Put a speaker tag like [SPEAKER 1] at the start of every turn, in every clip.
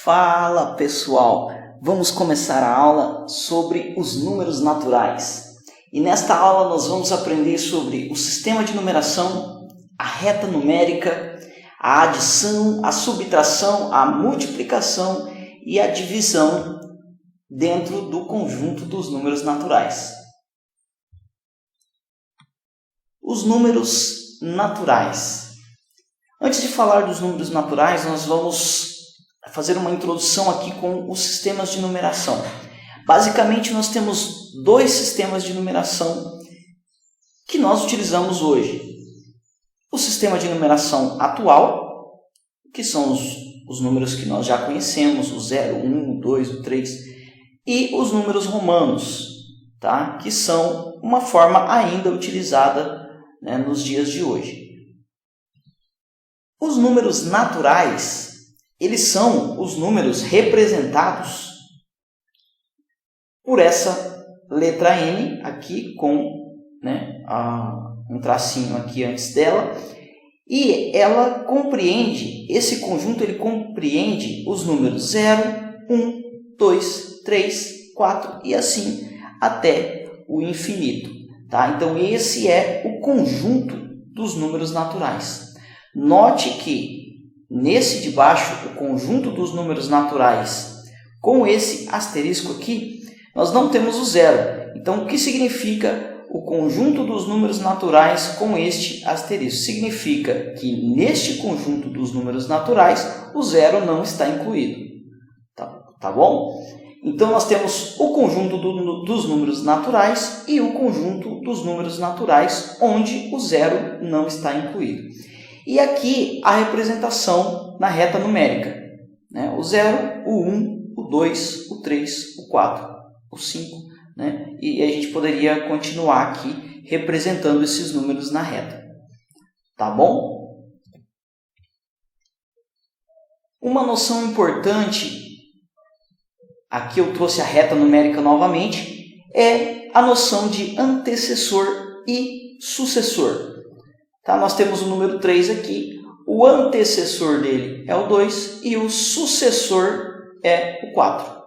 [SPEAKER 1] Fala pessoal, vamos começar a aula sobre os números naturais. E nesta aula nós vamos aprender sobre o sistema de numeração, a reta numérica, a adição, a subtração, a multiplicação e a divisão dentro do conjunto dos números naturais. Os números naturais. Antes de falar dos números naturais, nós vamos fazer uma introdução aqui com os sistemas de numeração. Basicamente, nós temos dois sistemas de numeração que nós utilizamos hoje. O sistema de numeração atual, que são os números que nós já conhecemos, o 0, 1, o 2, o 3, e os números romanos, tá? Que são uma forma ainda utilizada, né, nos dias de hoje. Os números naturais, eles são os números representados por essa letra N aqui com, né, um tracinho aqui antes dela, e ela compreende, esse conjunto ele compreende os números 0, 1, 2, 3, 4 e assim até o infinito. Tá? Então esse é o conjunto dos números naturais. Note que nesse de baixo, o conjunto dos números naturais, com esse asterisco aqui, nós não temos o zero. Então, o que significa o conjunto dos números naturais com este asterisco? Significa que neste conjunto dos números naturais, o zero não está incluído. Tá bom? Então, nós temos o conjunto dos números naturais e o conjunto dos números naturais onde o zero não está incluído. E aqui a representação na reta numérica, né? O 0, o 1, o 2, o 3, o 4, o 5, né? E a gente poderia continuar aqui representando esses números na reta. Tá bom? Uma noção importante, aqui eu trouxe a reta numérica novamente, é a noção de antecessor e sucessor. Tá? Nós temos o número 3 aqui, o antecessor dele é o 2 e o sucessor é o 4.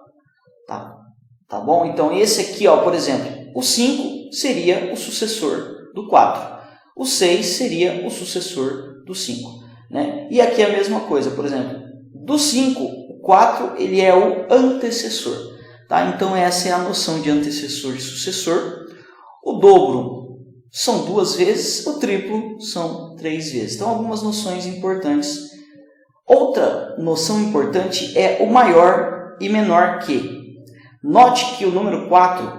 [SPEAKER 1] Tá bom? Então esse aqui, ó, por exemplo, o 5 seria o sucessor do 4. O 6 seria o sucessor do 5. Né? E aqui é a mesma coisa, por exemplo, do 5, o 4 ele é o antecessor. Tá? Então essa é a noção de antecessor e sucessor. O dobro são 2 vezes, o triplo são 3 vezes. Então, algumas noções importantes. Outra noção importante é o maior e menor que. Note que o número 4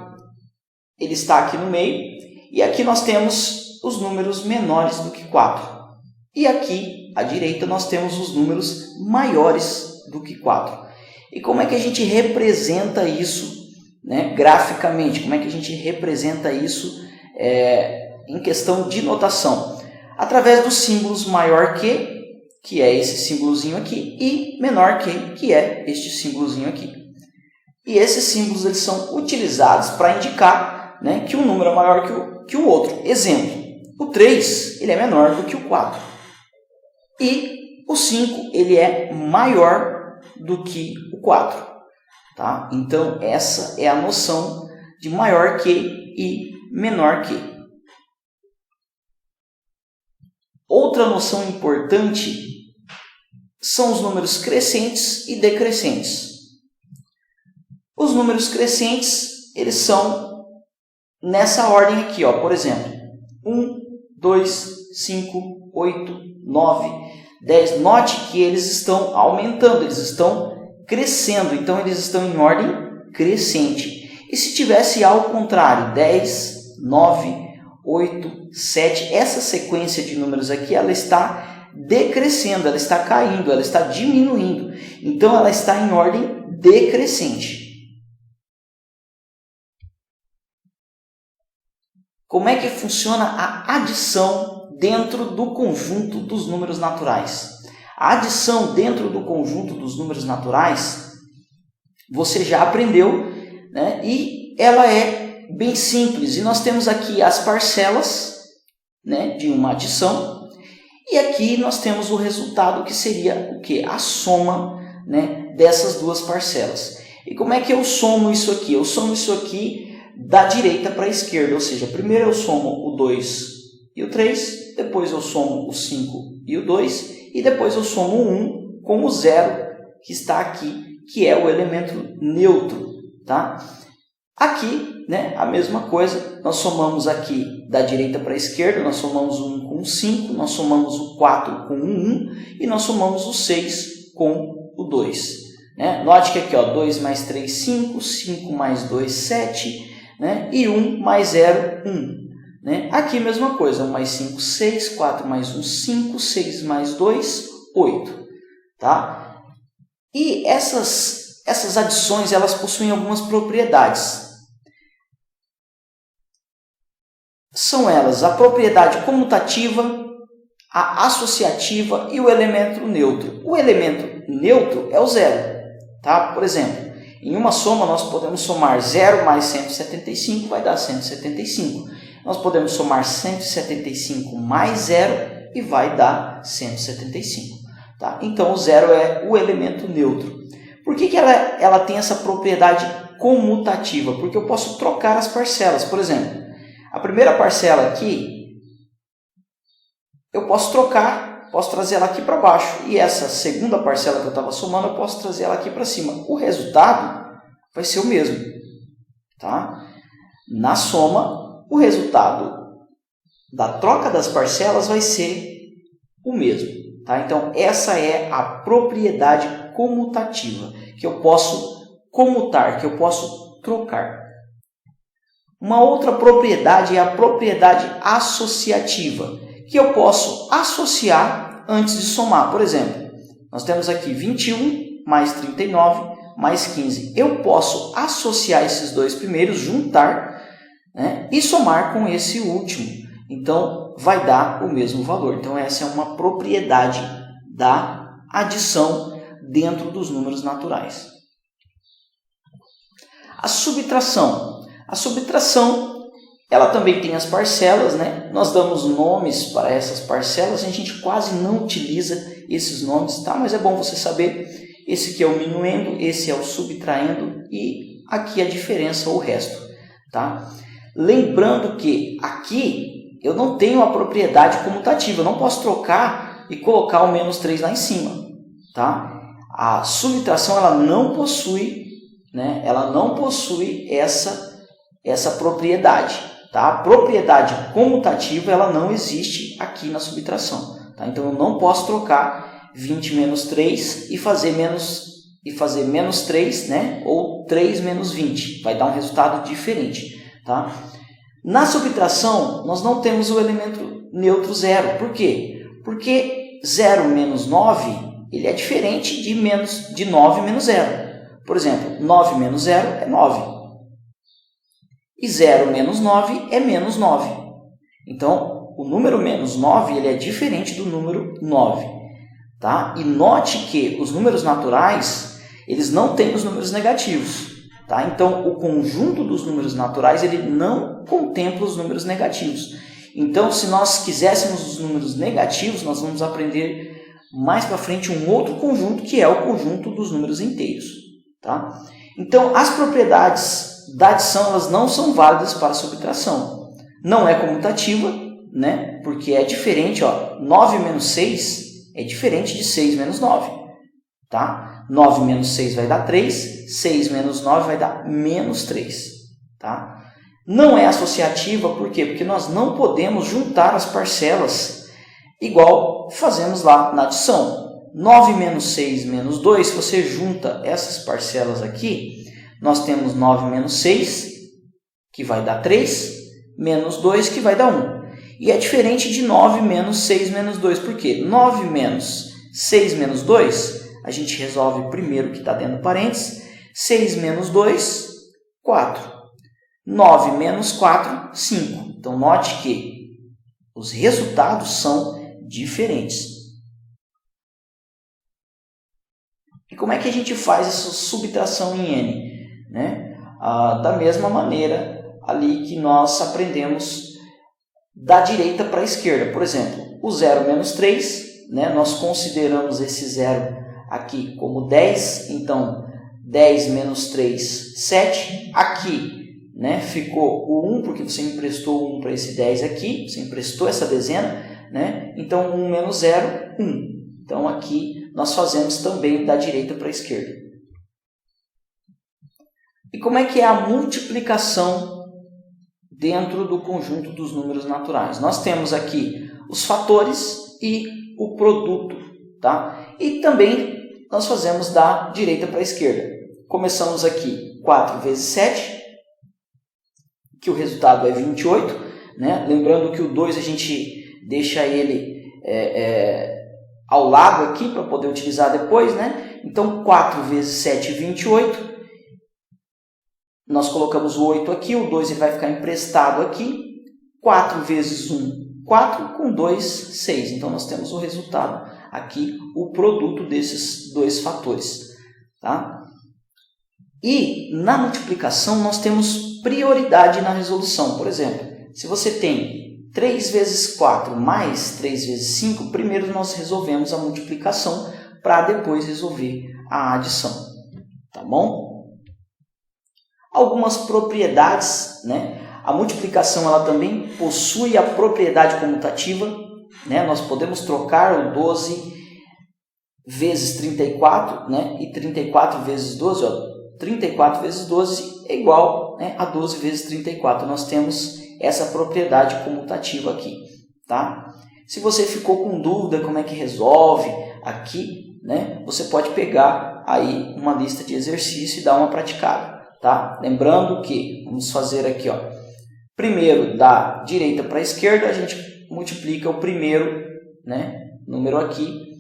[SPEAKER 1] ele está aqui no meio, e aqui nós temos os números menores do que 4. E aqui, à direita, nós temos os números maiores do que 4. E como é que a gente representa isso, né, graficamente? Como é que a gente representa isso em questão de notação? Através dos símbolos maior que é esse símbolozinho aqui, e menor que é este símbolozinho aqui. E esses símbolos eles são utilizados para indicar, né, que um número é maior que o outro. Exemplo, o 3 ele é menor do que o 4. E o 5 ele é maior do que o 4. Tá? Então, essa é a noção de maior que e menor que. Outra noção importante são os números crescentes e decrescentes. Os números crescentes, eles são nessa ordem aqui, ó. Por exemplo, 1, 2, 5, 8, 9, 10. Note que eles estão aumentando, eles estão crescendo, então eles estão em ordem crescente. E se tivesse ao contrário, 10, 9, 8, 7, essa sequência de números aqui, ela está decrescendo, ela está caindo, ela está diminuindo. Então, ela está em ordem decrescente. Como é que funciona a adição dentro do conjunto dos números naturais? A adição dentro do conjunto dos números naturais, você já aprendeu, né? E ela é bem simples. E nós temos aqui as parcelas, né, de uma adição. E aqui nós temos o resultado, que seria o quê? A soma né, dessas duas parcelas. E como é que eu somo isso aqui? Eu somo isso aqui da direita para a esquerda, ou seja, primeiro eu somo o 2 e o 3, depois eu somo o 5 e o 2, e depois eu somo o 1 com o 0 que está aqui, que é o elemento neutro. Tá? Aqui, né, a mesma coisa, nós somamos aqui da direita para a esquerda, nós somamos o 1 com o 5, nós somamos o 4 com o 1 e nós somamos o 6 com o 2. Né? Note que aqui, ó, 2 mais 3, 5, 5 mais 2, 7, né? E 1 mais 0, 1. Né? Aqui, mesma coisa, 1 mais 5, 6, 4 mais 1, 5, 6 mais 2, 8. Tá? E essas adições, elas possuem algumas propriedades. São elas a propriedade comutativa, a associativa e o elemento neutro. O elemento neutro é o 0. Tá? Por exemplo, em uma soma nós podemos somar 0 mais 175, vai dar 175. Nós podemos somar 175 mais 0 e vai dar 175. Tá? Então, o 0 é o elemento neutro. Por que ela tem essa propriedade comutativa? Porque eu posso trocar as parcelas. Por exemplo, a primeira parcela aqui, eu posso trocar, posso trazer ela aqui para baixo. E essa segunda parcela que eu estava somando, eu posso trazer ela aqui para cima. O resultado vai ser o mesmo. Tá? Na soma, o resultado da troca das parcelas vai ser o mesmo. Tá? Então, essa é a propriedade comutativa, que eu posso comutar, que eu posso trocar. Uma outra propriedade é a propriedade associativa, que eu posso associar antes de somar. Por exemplo, nós temos aqui 21 mais 39 mais 15. Eu posso associar esses dois primeiros, juntar, né, e somar com esse último. Então, vai dar o mesmo valor. Então, essa é uma propriedade da adição dentro dos números naturais. A subtração. A subtração, ela também tem as parcelas, né? Nós damos nomes para essas parcelas, a gente quase não utiliza esses nomes, tá? Mas é bom você saber, esse aqui é o minuendo, esse é o subtraindo e aqui a diferença ou o resto, tá? Lembrando que aqui eu não tenho a propriedade comutativa, eu não posso trocar e colocar o menos 3 lá em cima, tá? A subtração, ela não possui, né? Ela não possui essa propriedade, tá? A propriedade comutativa, ela não existe aqui na subtração, tá? Então eu não posso trocar 20 menos 3 e fazer menos 3, né? Ou 3 menos 20, vai dar um resultado diferente, tá? Na subtração, nós não temos o elemento neutro 0. Por quê? Porque 0 menos 9, ele é diferente de 9 menos 0. Por exemplo, 9 menos 0 é 9. E 0 menos 9 é menos 9. Então, o número menos 9 ele é diferente do número 9. Tá? E note que os números naturais, eles não têm os números negativos. Tá? Então, o conjunto dos números naturais ele não contempla os números negativos. Então, se nós quiséssemos os números negativos, nós vamos aprender mais para frente um outro conjunto, que é o conjunto dos números inteiros. Tá? Então, as propriedades da adição elas não são válidas para a subtração. Não é comutativa, né? Porque é diferente. Ó, 9 menos 6 é diferente de 6 menos 9. Tá? 9 menos 6 vai dar 3, 6 menos 9 vai dar menos 3. Tá? Não é associativa, por quê? Porque nós não podemos juntar as parcelas igual fazemos lá na adição. 9 menos 6 menos 2, se você junta essas parcelas aqui, nós temos 9 menos 6, que vai dar 3, menos 2, que vai dar 1. E é diferente de 9 menos 6 menos 2, por quê? 9 menos 6 menos 2, a gente resolve primeiro o que está dentro do parênteses. 6 menos 2, 4. 9 menos 4, 5. Então, note que os resultados são diferentes. E como é que a gente faz essa subtração em N? Né? Da mesma maneira ali que nós aprendemos da direita para a esquerda. Por exemplo, o 0 menos 3, né? Nós consideramos esse 0 aqui como 10, então 10 menos 3, 7. Aqui, né, ficou o 1, porque você emprestou 1 para esse 10 aqui, você emprestou essa dezena, né? Então 1 menos 0, 1. Então aqui nós fazemos também da direita para a esquerda. E como é que é a multiplicação dentro do conjunto dos números naturais? Nós temos aqui os fatores e o produto, tá? E também nós fazemos da direita para a esquerda. Começamos aqui 4 vezes 7, que o resultado é 28, né? Lembrando que o 2 a gente deixa ele ao lado aqui para poder utilizar depois, né? Então 4 vezes 7, 28. Nós colocamos o 8 aqui, o 2 ele vai ficar emprestado aqui. 4 vezes 1, 4, com 2, 6. Então nós temos o resultado aqui, o produto desses dois fatores, tá? E na multiplicação nós temos prioridade na resolução. Por exemplo, se você tem 3 vezes 4 mais 3 vezes 5, primeiro nós resolvemos a multiplicação para depois resolver a adição. Tá bom? Algumas propriedades, né? A multiplicação ela também possui a propriedade comutativa, né? Nós podemos trocar o 12 vezes 34, né? E 34 vezes 12, ó. 34 vezes 12 é igual, né, a 12 vezes 34. Nós temos essa propriedade comutativa aqui, tá? Se você ficou com dúvida como é que resolve aqui, né, você pode pegar aí uma lista de exercício e dar uma praticada, tá? Lembrando que, vamos fazer aqui, ó, primeiro da direita para a esquerda, a gente multiplica o primeiro, né, número aqui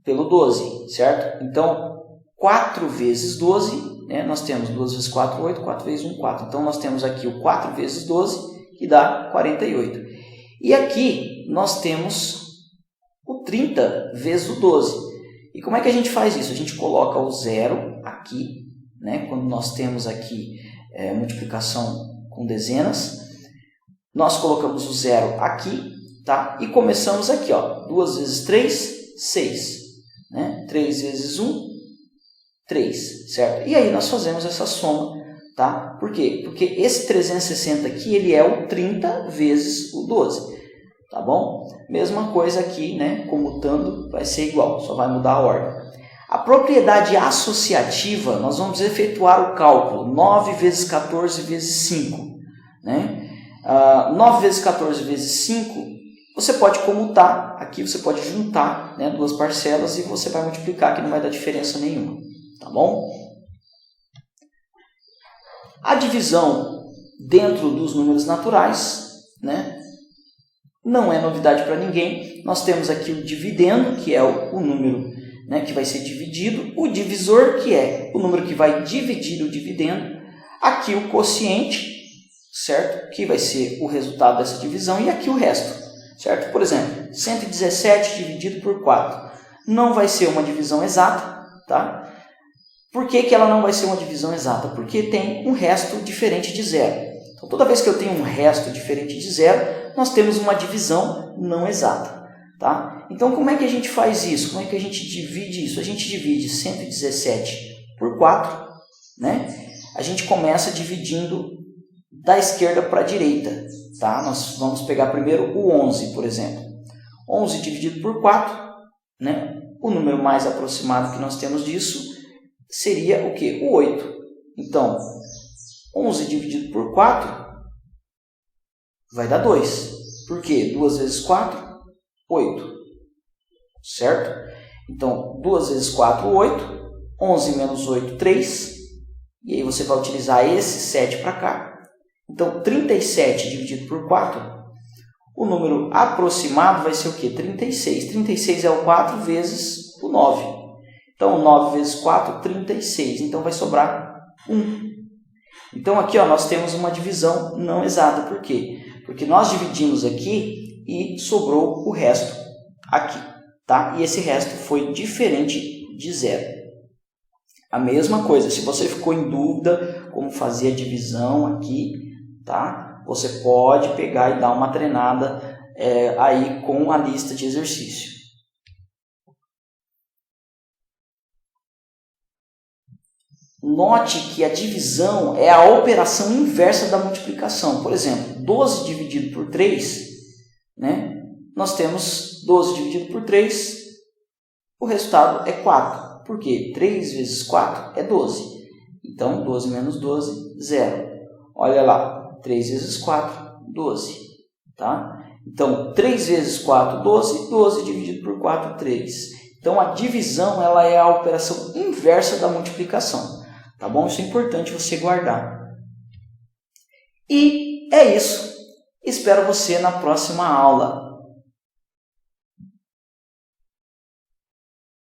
[SPEAKER 1] pelo 12, certo? Então, 4 vezes 12, né? Nós temos 2 vezes 4, 8, 4 vezes 1, 4. Então, nós temos aqui o 4 vezes 12, que dá 48. E aqui nós temos o 30 vezes o 12. E como é que a gente faz isso? A gente coloca o 0 aqui, né? Quando nós temos aqui multiplicação com dezenas. Nós colocamos o 0 aqui, tá? E começamos aqui, ó, 2 vezes 3, 6. Né? 3 vezes 1, 3, certo? E aí nós fazemos essa soma, tá? Por quê? Porque esse 360 aqui, ele é o 30 vezes o 12, tá bom? Mesma coisa aqui, né? Comutando, vai ser igual, só vai mudar a ordem. A propriedade associativa, nós vamos efetuar o cálculo 9 vezes 14 vezes 5, né? 9 vezes 14 vezes 5, você pode comutar, aqui você pode juntar, né, duas parcelas e você vai multiplicar, que não vai dar diferença nenhuma. Tá bom? A divisão dentro dos números naturais, né, não é novidade para ninguém. Nós temos aqui o dividendo, que é o número, né, que vai ser dividido, o divisor, que é o número que vai dividir o dividendo, aqui o quociente, certo? Que vai ser o resultado dessa divisão, e aqui o resto, certo? Por exemplo, 117 dividido por 4 não vai ser uma divisão exata, tá? Por que ela não vai ser uma divisão exata? Porque tem um resto diferente de zero. Então, toda vez que eu tenho um resto diferente de zero, nós temos uma divisão não exata, tá? Então, como é que a gente faz isso? Como é que a gente divide isso? A gente divide 117 por 4, né? A gente começa dividindo da esquerda para a direita, tá? Nós vamos pegar primeiro o 11, por exemplo. 11 dividido por 4, né? O número mais aproximado que nós temos disso seria o quê? O 8. Então, 11 dividido por 4 vai dar 2. Por quê? 2 vezes 4, 8. Certo? Então, 2 vezes 4, 8. 11 menos 8, 3. E aí você vai utilizar esse 7 para cá. Então, 37 dividido por 4, o número aproximado vai ser o quê? 36. 36 é o 4 vezes o 9. Então, 9 vezes 4, 36. Então, vai sobrar 1. Então, aqui ó, nós temos uma divisão não exata. Por quê? Porque nós dividimos aqui e sobrou o resto aqui, tá? E esse resto foi diferente de zero. A mesma coisa, se você ficou em dúvida como fazer a divisão aqui, tá? Você pode pegar e dar uma treinada aí com a lista de exercício. note que a divisão é a operação inversa da multiplicação. Por exemplo, 12 dividido por 3, né? Nós temos 12 dividido por 3, o resultado é 4. Por quê? 3 vezes 4 é 12. Então, 12 menos 12, 0. Olha lá, 3 vezes 4, 12. Tá? Então, 3 vezes 4, 12. 12 dividido por 4, 3. Então, a divisão ela é a operação inversa da multiplicação. Tá bom? Isso é importante você guardar. E é isso. Espero você na próxima aula.